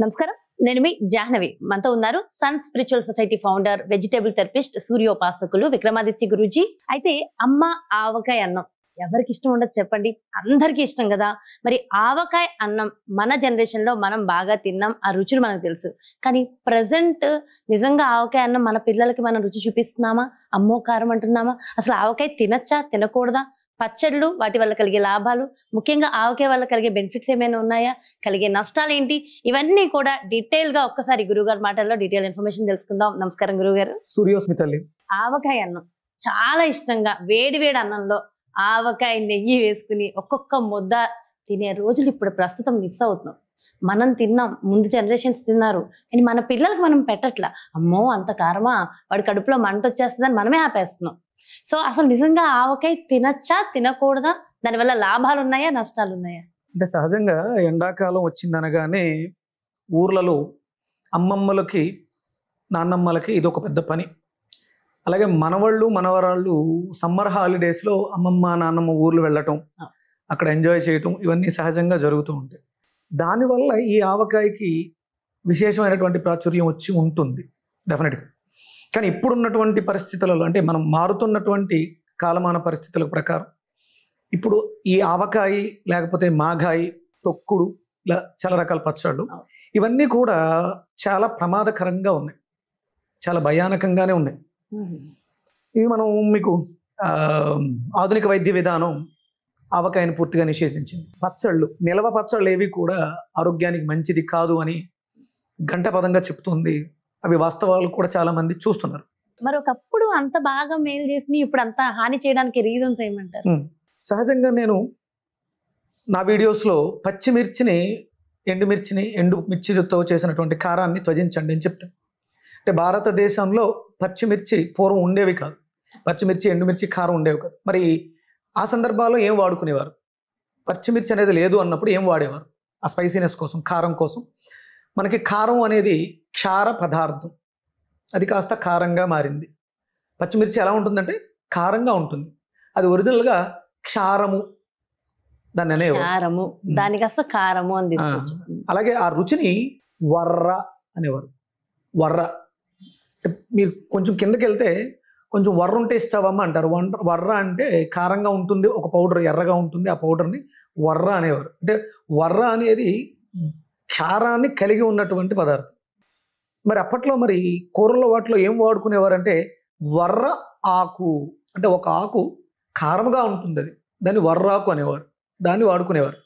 నమస్కారం. నేను మీ జాహ్నవి. మనతో ఉన్నారు Sun spiritual society founder, vegetable therapist, సూర్యోపాసకులు విక్రమాదిత్య గురూజీ. అయితే అమ్మ ఆవకాయ అన్నం ఎవరికి ఇష్టం ఉండదు చెప్పండి? అందరికీ ఇష్టం కదా. మరి ఆవకాయ అన్నం మన జనరేషన్ లో మనం బాగా తిన్నాం, ఆ రుచులు మనకు తెలుసు. కానీ ప్రజెంట్ నిజంగా ఆవకాయ అన్నం మన పిల్లలకి మనం రుచి చూపిస్తున్నామా? అమ్మో కారం అంటున్నామా? అసలు ఆవకాయ తినచ్చా, తినకూడదా? పచ్చళ్ళు, వాటి వల్ల కలిగే లాభాలు, ముఖ్యంగా ఆవకాయ వల్ల కలిగే బెనిఫిట్స్ ఏమైనా ఉన్నాయా, కలిగే నష్టాలు ఏంటి, ఇవన్నీ కూడా డీటెయిల్ గా ఒక్కసారి గురుగారి మాటల్లో డీటెయిల్ ఇన్ఫర్మేషన్ తెలుసుకుందాం. నమస్కారం గురుగారు. సూర్యోస్మితల్లి. ఆవకాయ అన్నం చాలా ఇష్టంగా వేడి వేడి అన్నంలో ఆవకాయ నెయ్యి వేసుకుని ఒక్కొక్క ముద్ద తినే రోజులు ఇప్పుడు ప్రస్తుతం మిస్ అవుతున్నాం. మనం తిన్నాం, ముందు జనరేషన్స్ తిన్నారు, కానీ మన పిల్లలకు మనం పెట్టట్లా. అమ్మో అంత కారమా, వాడి కడుపులో మంట వచ్చేస్తుందని మనమే ఆపేస్తున్నాం. సో అసలు నిజంగా ఆవకాయ తినచ్చా, తినకూడదా? దానివల్ల లాభాలు ఉన్నాయా, నష్టాలు ఉన్నాయా? అంటే సహజంగా ఎండాకాలం వచ్చిందనగానే ఊర్లలో అమ్మమ్మలకి నాన్నమ్మలకి ఇది ఒక పెద్ద పని. అలాగే మనవాళ్ళు మనవరాళ్ళు సమ్మర్ హాలిడేస్లో అమ్మమ్మ నాన్నమ్మ ఊర్లు వెళ్ళటం, అక్కడ ఎంజాయ్ చేయటం, ఇవన్నీ సహజంగా జరుగుతూ ఉంటాయి. దానివల్ల ఈ ఆవకాయకి విశేషమైనటువంటి ప్రాచుర్యం వచ్చి ఉంటుంది డెఫినెట్గా. కానీ ఇప్పుడున్నటువంటి పరిస్థితులలో, అంటే మనం మారుతున్నటువంటి కాలమాన పరిస్థితుల ప్రకారం ఇప్పుడు ఈ ఆవకాయ లేకపోతే మాగాయి, తొక్కుడు, ఇలా చాలా రకాల పచ్చళ్ళు, ఇవన్నీ కూడా చాలా ప్రమాదకరంగా ఉన్నాయి, చాలా భయానకంగానే ఉన్నాయి. ఇవి మనం మీకు ఆధునిక వైద్య విధానం ఆవకాయను పూర్తిగా నిషేధించింది. పచ్చళ్ళు, నిలవ పచ్చళ్ళు ఏవి కూడా ఆరోగ్యానికి మంచిది కాదు అని గంటపదంగా చెప్తుంది. అవి వాస్తవాలు కూడా చాలా మంది చూస్తున్నారు. మరి ఒకప్పుడు అంత బాగా మేలు చేసి ఇప్పుడు అంత హాని చేయడానికి రీజన్స్ ఏమంటారు? సహజంగా నేను నా వీడియోస్లో పచ్చిమిర్చిని, ఎండు మిర్చితో చేసినటువంటి కారాన్ని త్యజించండి అని చెప్తాను. అంటే భారతదేశంలో పచ్చిమిర్చి పూర్వం ఉండేవి కాదు, పచ్చిమిర్చి ఎండుమిర్చి కారం ఉండేవి కాదు. మరి ఆ సందర్భాల్లో ఏం వాడుకునేవారు? పచ్చిమిర్చి అనేది లేదు అన్నప్పుడు ఏం వాడేవారు? ఆ స్పైసీనెస్ కోసం, కారం కోసం. మనకి కారం అనేది క్షార పదార్థం, అది కాస్త కారంగా మారింది. పచ్చిమిర్చి ఎలా ఉంటుందంటే కారంగా ఉంటుంది, అది ఒరిజినల్గా క్షారము దాన్ని అనేవారు. దానికి అసలు కారము అని తీసుకోవచ్చు. అలాగే ఆ రుచిని వర్ర అనేవారు. వర్ర, మీరు కొంచెం కిందకి వెళ్తే కొంచెం వర్ర ఉంటే ఇస్తావమ్మా అంటారు. వర్ర అంటే కారంగా ఉంటుంది, ఒక పౌడర్ ఎర్రగా ఉంటుంది, ఆ పౌడర్ని వర్ర అనేవారు. అంటే వర్ర అనేది క్షారాన్ని కలిగి ఉన్నటువంటి పదార్థం. మరి అప్పట్లో మరి కూరల్లో వాటిలో ఏం వాడుకునేవారంటే వర్ర ఆకు, అంటే ఒక ఆకు కారంగా ఉంటుంది, అది దాన్ని వర్రాకు అనేవారు, దాన్ని వాడుకునేవారు.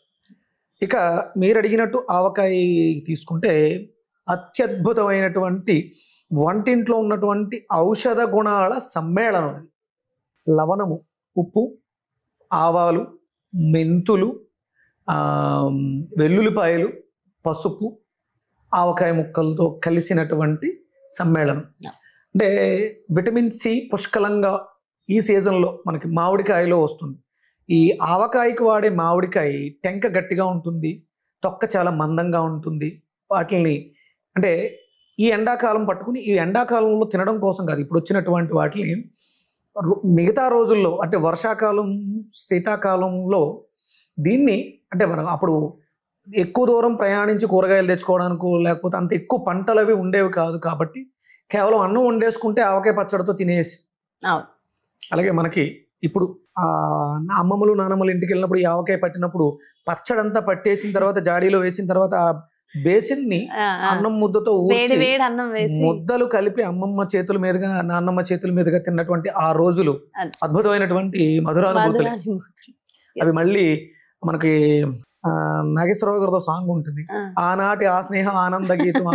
ఇక మీరు అడిగినట్టు ఆవకాయ తీసుకుంటే అత్యద్భుతమైనటువంటి వంటింట్లో ఉన్నటువంటి ఔషధ గుణాల సమ్మేళనం అది. లవణము, ఉప్పు, ఆవాలు, మెంతులు, వెల్లుల్లిపాయలు, పసుపు, ఆవకాయ ముక్కలతో కలిసినటువంటి సమ్మేళనం. అంటే విటమిన్ సి పుష్కలంగా ఈ సీజన్లో మనకి మామిడికాయలో వస్తుంది. ఈ ఆవకాయకి వాడే మామిడికాయ టెంక గట్టిగా ఉంటుంది, తొక్క చాలా మందంగా ఉంటుంది. వాటిని అంటే ఈ ఎండాకాలం పట్టుకుని, ఈ ఎండాకాలంలో తినడం కోసం కాదు, ఇప్పుడు వచ్చినటువంటి వాటిని మిగతా రోజుల్లో, అంటే వర్షాకాలం, శీతాకాలంలో దీన్ని, అంటే మనం అప్పుడు ఎక్కువ దూరం ప్రయాణించి కూరగాయలు తెచ్చుకోవడానికి, లేకపోతే అంత ఎక్కువ పంటలు అవి ఉండేవి కాదు కాబట్టి కేవలం అన్నం వండేసుకుంటే ఆవకాయ పచ్చడితో తినేసి. అలాగే మనకి ఇప్పుడు అమ్మమ్మలు నాన్నమ్మలు ఇంటికి వెళ్ళినప్పుడు ఈ ఆవకాయ పట్టినప్పుడు పచ్చడంతా పట్టేసిన తర్వాత జాడీలో వేసిన తర్వాత ఆ బేసిన్ని అన్నం ముద్దతో ఊడ్చి ముద్దలు కలిపి అమ్మమ్మ చేతుల మీదుగా నాన్నమ్మ చేతుల మీదుగా తిన్నటువంటి ఆ రోజులు అద్భుతమైనటువంటి మధురానుభూతులు. అవి మళ్ళీ మనకి నాగేశ్వరరావు గారితో సాంగ్ ఉంటుంది, ఆనాటి ఆ స్నేహం ఆనంద గీతం,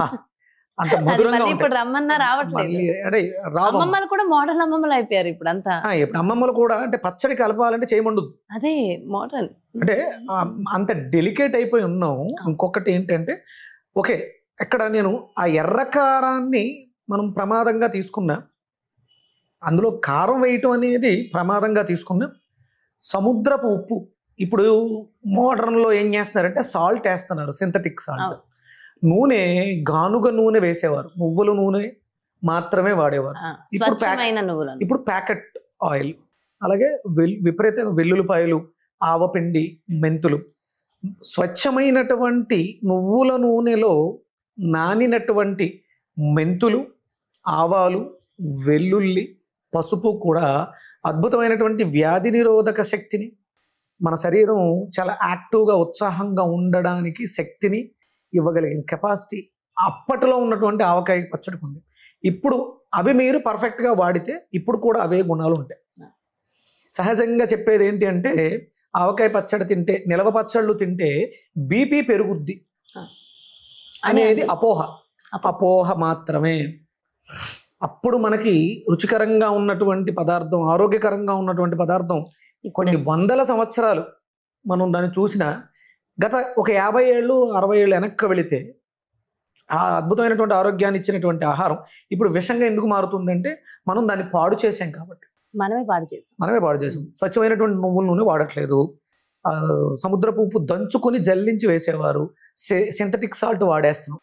అంత మధురంగా ఇప్పుడు రమ్మన్నా రావట్లేదు. అమ్మమ్మలు కూడా మోడర్న్ అమ్మమ్మలు అయిపోయారు ఇప్పుడు అంతా. ఇప్పుడు అమ్మమ్మలు కూడా అంటే పచ్చడి కలపాలంటే చేయమండదు, అదే మోడర్న్, అంటే అంత డెలికేట్ అయిపోయి ఉన్నాం. ఇంకొకటి ఏంటంటే, ఓకే ఎక్కడ నేను ఆ ఎర్రకారాన్ని మనం ప్రమాదంగా తీసుకున్నా, అందులో కారం వేయటం అనేది ప్రమాదంగా తీసుకున్నా. సముద్రపు ఉప్పు, ఇప్పుడు మోడర్న్లో ఏం చేస్తున్నారంటే సాల్ట్ వేస్తున్నారు, సింథటిక్ సాల్ట్. నూనె, గానుగ నూనె వేసేవారు, నువ్వుల నూనె మాత్రమే వాడేవారు. ఇప్పుడు ప్యాకెట్ ఆయిల్. అలాగే విపరీతంగా వెల్లుల్లిపాయలు, ఆవపిండి, మెంతులు, స్వచ్ఛమైనటువంటి నువ్వుల నూనెలో నానినటువంటి మెంతులు, ఆవాలు, వెల్లుల్లి, పసుపు కూడా అద్భుతమైనటువంటి వ్యాధి నిరోధక శక్తిని, మన శరీరం చాలా యాక్టివ్గా ఉత్సాహంగా ఉండడానికి శక్తిని ఇవ్వగలిగిన కెపాసిటీ అప్పట్లో ఉన్నటువంటి ఆవకాయ పచ్చడికి ఉంది. ఇప్పుడు అవి మీరు పర్ఫెక్ట్గా వాడితే ఇప్పుడు కూడా అవే గుణాలు ఉంటాయి. సహజంగా చెప్పేది ఏంటి అంటే ఆవకాయ పచ్చడి తింటే, నిలవ పచ్చళ్ళు తింటే బీపీ పెరుగుద్ది అనేది అపోహ మాత్రమే. అప్పుడు మనకి రుచికరంగా ఉన్నటువంటి పదార్థం, ఆరోగ్యకరంగా ఉన్నటువంటి పదార్థం కొన్ని వందల సంవత్సరాలు మనం దాన్ని చూసిన గత ఒక 50 ఏళ్ళు 60 ఏళ్ళు వెనక్కి వెళితే ఆ అద్భుతమైనటువంటి ఆరోగ్యాన్ని ఇచ్చినటువంటి ఆహారం ఇప్పుడు విషంగా ఎందుకు మారుతుందంటే మనం దాన్ని పాడు చేసాం కాబట్టి. మనమే పాడు చేసాం. స్వచ్ఛమైనటువంటి నువ్వుల నూనె వాడట్లేదు, సముద్రపు ఉప్పు దంచుకొని జల్లించి వేసేవారు, సింథటిక్ సాల్ట్ వాడేస్తున్నాం.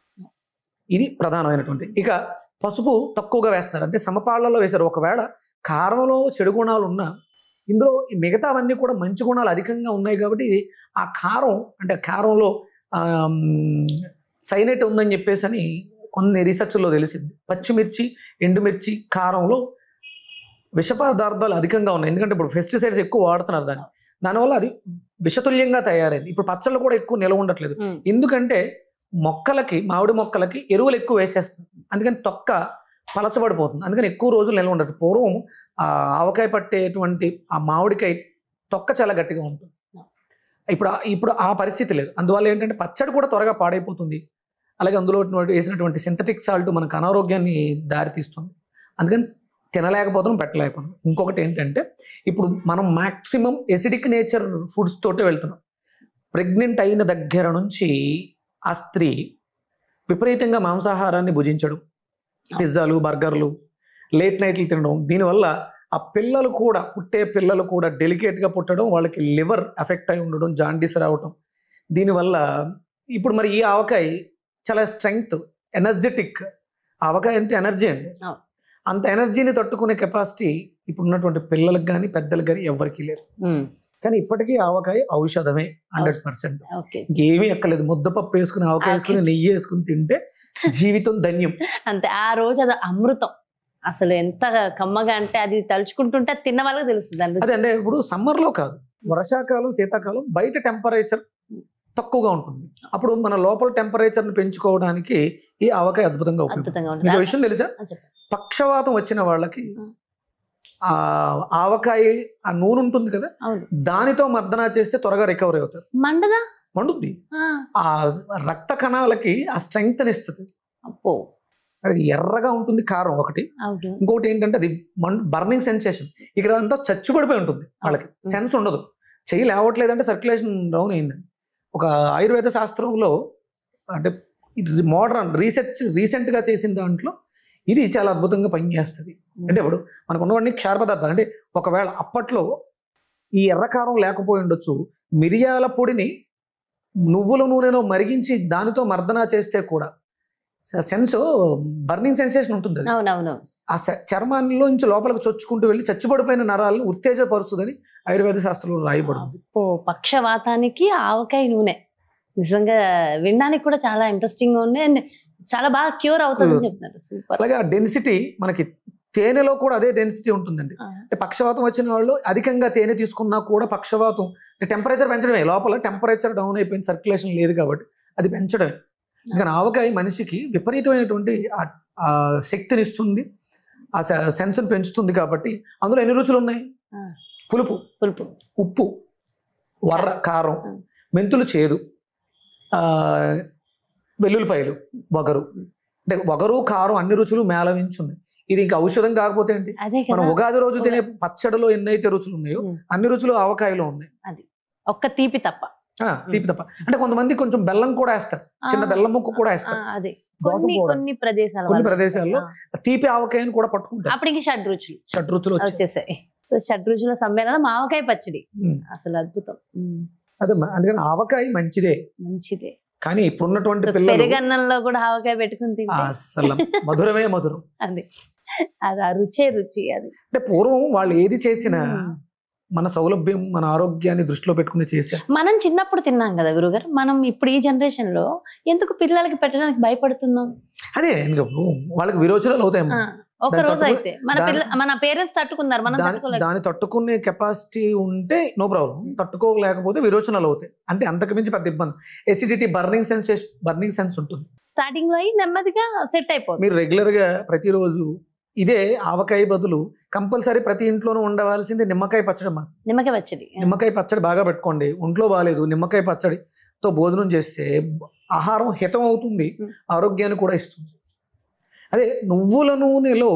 ఇది ప్రధానమైనటువంటి. ఇక పసుపు తక్కువగా వేస్తున్నారు, అంటే సమపాళ్లలో వేశారు. ఒకవేళ కారంలో చెడు గుణాలు ఉన్నా ఇందులో మిగతావన్నీ కూడా మంచి గుణాలు అధికంగా ఉన్నాయి కాబట్టి ఆ కారం, అంటే కారంలో సైనైట్ ఉందని చెప్పేసి అని కొన్ని రీసెర్చ్లో తెలిసింది. పచ్చిమిర్చి, ఎండుమిర్చి, కారంలో విష పదార్థాలు అధికంగా ఉన్నాయి. ఎందుకంటే ఇప్పుడు పెస్టిసైడ్స్ ఎక్కువ వాడుతున్నారు దానివల్ల అది విషతుల్యంగా తయారైంది. ఇప్పుడు పచ్చళ్ళు కూడా ఎక్కువ నిలవ ఉండట్లేదు. ఎందుకంటే మొక్కలకి, మామిడి మొక్కలకి ఎరువులు ఎక్కువ వేసేస్తుంది, అందుకని తొక్క పలచబడిపోతుంది, అందుకని ఎక్కువ రోజులు నిలవ ఉండదు. పూర్వం ఆ ఆవకాయ పట్టేటువంటి ఆ మామిడికాయ తొక్క చాలా గట్టిగా ఉంటుంది. ఇప్పుడు ఆ పరిస్థితి లేదు. అందువల్ల ఏంటంటే పచ్చడి కూడా త్వరగా పాడైపోతుంది. అలాగే అందులో వేసినటువంటి సింథటిక్ సాల్ట్ మనకు అనారోగ్యాన్ని దారితీస్తుంది. అందుకని తినలేకపోతున్నాం, పెట్టలేకపోతున్నాం. ఇంకొకటి ఏంటంటే ఇప్పుడు మనం మ్యాక్సిమం ఎసిడిక్ నేచర్ ఫుడ్స్ తోటే వెళ్తున్నాం. ప్రెగ్నెంట్ అయిన దగ్గర నుంచి ఆ స్త్రీ విపరీతంగా మాంసాహారాన్ని భుజించడం, పిజ్జాలు, బర్గర్లు, లేట్ నైట్లు తినడం, దీనివల్ల ఆ పిల్లలు కూడా, పుట్టే పిల్లలు కూడా డెలికేట్గా పుట్టడం, వాళ్ళకి లివర్ ఎఫెక్ట్ అయి ఉండడం, జాండీస్ రావటం. దీనివల్ల ఇప్పుడు మరి ఈ ఆవకాయ చాలా స్ట్రెంగ్త్, ఎనర్జెటిక్. ఆవకాయ అంటే ఎనర్జీ అండి. అంత ఎనర్జీని తట్టుకునే కెపాసిటీ ఇప్పుడు ఉన్నటువంటి పిల్లలకు కానీ పెద్దలకు కానీ ఎవరికీ లేదు. కానీ ఇప్పటికీ ఆవకాయ ఔషధమే 100%. ఇంకేమీ ఎక్కలేదు. ముద్దపప్పు వేసుకుని, ఆవకాయ వేసుకుని, నెయ్యి వేసుకుని తింటే జీవితం ధన్యం అంతే. ఆ రోజు అది అమృతం. అసలు ఎంత కమ్మగా అంటే అది తలుచుకుంటుంటే తిన్న వాళ్ళకి తెలుస్తుంది. అదే అంటే ఇప్పుడు సమ్మర్లో కాదు, వర్షాకాలం, శీతాకాలం బయట టెంపరేచర్ తక్కువగా ఉంటుంది. అప్పుడు మన లోపల టెంపరేచర్ని పెంచుకోవడానికి ఈ ఆవకాయ అద్భుతంగా ఉపయోగపడుతుంది. మీకు విషయం తెలుసా, పక్షవాతం వచ్చిన వాళ్ళకి ఆ ఆవకాయ ఆ నూనె ఉంటుంది కదా, దానితో మర్దన చేస్తే త్వరగా రికవరీ అవుతారు. మండుద్ది. ఆ రక్త కణాలకి ఆ స్ట్రెంగ్త్ ఇస్తుంది. అది ఎర్రగా ఉంటుంది కారం ఒకటి. ఇంకొకటి ఏంటంటే అది బర్నింగ్ సెన్సేషన్. ఇక్కడ అంతా చచ్చుబడిపోయి ఉంటుంది, వాళ్ళకి సెన్స్ ఉండదు. చెయ్యి లేవట్లేదంటే సర్క్యులేషన్ డౌన్ అయిందని. ఒక ఆయుర్వేద శాస్త్రంలో, అంటే ఇది మోడర్న్ రీసెంట్గా చేసిన దాంట్లో ఇది చాలా అద్భుతంగా పనిచేస్తుంది. అంటే ఇప్పుడు మనకు ఉన్నవన్నీ క్షార పదార్థాలు. అంటే ఒకవేళ అప్పట్లో ఈ ఎర్రకారం లేకపోయి ఉండొచ్చు, మిరియాల పొడిని నువ్వుల నూనెలో మరిగించి దానితో మర్దన చేస్తే కూడా సెన్స్, బర్నింగ్ సెన్సేషన్ ఉంటుంది. ఆ చర్మాల్లో నుంచి లోపలికి చొచ్చుకుంటూ వెళ్ళి చచ్చిపడిపోయిన నరాలను ఉత్తేజపరుస్తుందని ఆయుర్వేద శాస్త్రంలో రాయబడింది. పక్షవాతానికి ఆవకాయ నూనె నిజంగా వినడానికి కూడా చాలా ఇంట్రెస్టింగ్ గా ఉంది. అండ్ చాలా బాగా క్యూర్ అవుతుందని చెప్తున్నారు. సూపర్. అలాగే ఆ డెన్సిటీ మనకి తేనెలో కూడా అదే డెన్సిటీ ఉంటుందండి. అంటే పక్షవాతం వచ్చిన వాళ్ళు అధికంగా తేనె తీసుకున్నా కూడా పక్షవాతం అంటే టెంపరేచర్ పెంచడమే. లోపల టెంపరేచర్ డౌన్ అయిపోయింది, సర్క్యులేషన్ లేదు కాబట్టి అది పెంచడమే. అందుకని ఆవకాయ మనిషికి విపరీతమైనటువంటి శక్తిని ఇస్తుంది, ఆ సెన్స్ని పెంచుతుంది. కాబట్టి అందులో ఎన్ని రుచులు ఉన్నాయి? పులుపు, ఉప్పు, వర్ర, కారం, మెంతులు చేదు, వెల్లుల్లిపాయలు వగరు. అంటే వగరు, కారం అన్ని రుచులు మేళవించుంది. ఇది ఇంకా ఔషధం కాకపోతే ఏంటి? మనం ఉగాది రోజు తినే పచ్చడిలో ఎన్నైతే రుచులు ఉన్నాయో అన్ని రుచులు ఆవకాయలో ఉన్నాయి. అది ఒక్క తీపి తప్ప. అంటే కొంతమంది కొంచెం బెల్లం కూడా వేస్తారు, చిన్న బెల్లం ముక్క కూడా వేస్తారు. కొన్ని ప్రదేశాల్లో తీపి ఆవకాయని కూడా పట్టుకుంటారు. అప్పటికి షడ్రుచులు వచ్చేసాయి. షడ్రుచుల సమ్మేళనం ఆవకాయ పచ్చడి అసలు అద్భుతం. అదే అందుకని ఆవకాయ మంచిదే. కానీ ఇప్పుడున్నటువంటి పెరుగన్నంలో కూడా ఆవకాయ పెట్టుకుని తింటే అసలు మధురమే మధురం. అది ఆ రుచే రుచి. అది అంటే పూర్వం వాళ్ళు ఏది చేసినా మన సౌలభ్యం మన ఆరోగ్యాన్ని దృష్టిలో పెట్టుకుని చేశారు. మనం చిన్నప్పుడు తిన్నాం కదా గురుగారు, మనం ఇప్పుడు ఈ జనరేషన్ లో ఎందుకు పిల్లలకి పెట్టడానికి భయపడుతున్నాం? అదే ఇంకా వాళ్ళకి విరోచనాలు అవుతాయి. ఒక రోజు అయితే మన పేరెంట్స్ తట్టుకున్నారు, మనం దాన్ని తట్టుకునే కెపాసిటీ ఉంటే నో ప్రాబ్లం, తట్టుకోలేకపోతే విరోచనాలు అవుతాయి. అంటే అంతకు మించి పెద్ద ఇబ్బంది. ఎసిడిటీ, బర్నింగ్ సెన్స్ ఉంటుంది. స్టార్టింగ్ లో నెమ్మదిగా సెట్ అయిపోతుంది. మీరు రెగ్యులర్ గా ప్రతిరోజు ఇదే ఆవకాయ బదులు కంపల్సరీ ప్రతి ఇంట్లోనూ ఉండవలసింది నిమ్మకాయ పచ్చడి. నిమ్మకాయ పచ్చడి బాగా పెట్టుకోండి. ఒంట్లో బాగాలేదు, నిమ్మకాయ పచ్చడితో భోజనం చేస్తే ఆహారం హితం అవుతుంది, ఆరోగ్యాన్ని కూడా ఇస్తుంది. అదే నువ్వుల నూనెలో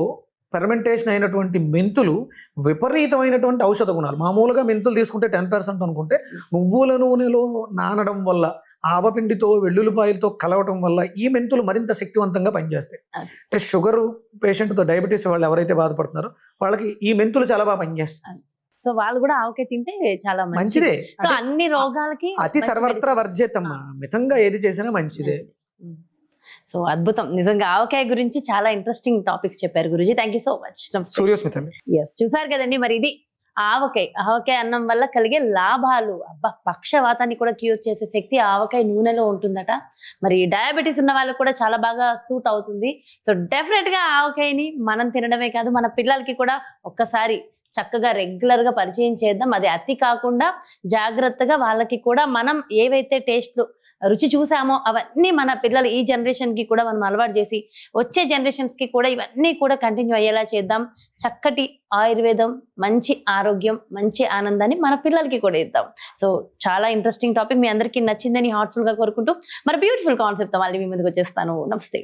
ఫెర్మెంటేషన్ అయినటువంటి మెంతులు విపరీతమైనటువంటి ఔషధ గుణాలు. మామూలుగా మెంతులు తీసుకుంటే 10% అనుకుంటే నువ్వుల నూనెలో నానడం వల్ల, ఆవపిండితో వెల్లుల్లిపాయలతో కలవటం వల్ల ఈ మెంతులు మరింత శక్తివంతంగా పనిచేస్తాయి. అంటే షుగర్ పేషెంట్తో, డయాబెటీస్ వాళ్ళు ఎవరైతే బాధపడుతున్నారో వాళ్ళకి ఈ మెంతులు చాలా బాగా పనిచేస్తాయి. సో వాళ్ళు కూడా ఆవకాయ తింటే చాలా మంచిదే. సో అన్ని రోగాలకి అతి సర్వత్ర వర్జితమ్మా, మితంగా ఏది చేసినా మంచిదే. సో అద్భుతం, నిజంగా ఆవకాయ గురించి చాలా ఇంట్రెస్టింగ్ టాపిక్స్ చెప్పారు Guruji. Thank you so much. Suryosmita. చూసారు కదండి, మరి ఇది ఆవకాయ అన్నం వల్ల కలిగే లాభాలు. పక్షవాతాన్ని కూడా క్యూర్ చేసే శక్తి ఆవకాయ నూనెలో ఉంటుందట. మరి డయాబెటీస్ ఉన్న వాళ్ళకి కూడా చాలా బాగా సూట్ అవుతుంది. సో డెఫినెట్ గా ఆవకాయని మనం తినడమే కాదు, మన పిల్లలకి కూడా ఒక్కసారి చక్కగా రెగ్యులర్ గా పరిచయం చేద్దాం. అది అతి కాకుండా జాగ్రత్తగా వాళ్ళకి కూడా మనం ఏవైతే టేస్ట్లు రుచి చూసామో అవన్నీ మన పిల్లలు ఈ జనరేషన్ కి కూడా మనం అలవాటు చేసి వచ్చే జనరేషన్స్ కి కూడా ఇవన్నీ కూడా కంటిన్యూ అయ్యేలా చేద్దాం. చక్కటి ఆయుర్వేదం, మంచి ఆరోగ్యం, మంచి ఆనందాన్ని మన పిల్లలకి కూడా ఇద్దాం. సో చాలా ఇంట్రెస్టింగ్ టాపిక్, మీ అందరికీ నచ్చిందని హార్ట్ఫుల్ గా కోరుకుంటూ మరి బ్యూటిఫుల్ కాన్సెప్ట్ మళ్ళీ మీ ముందుకు వచ్చేస్తాను. నమస్తే.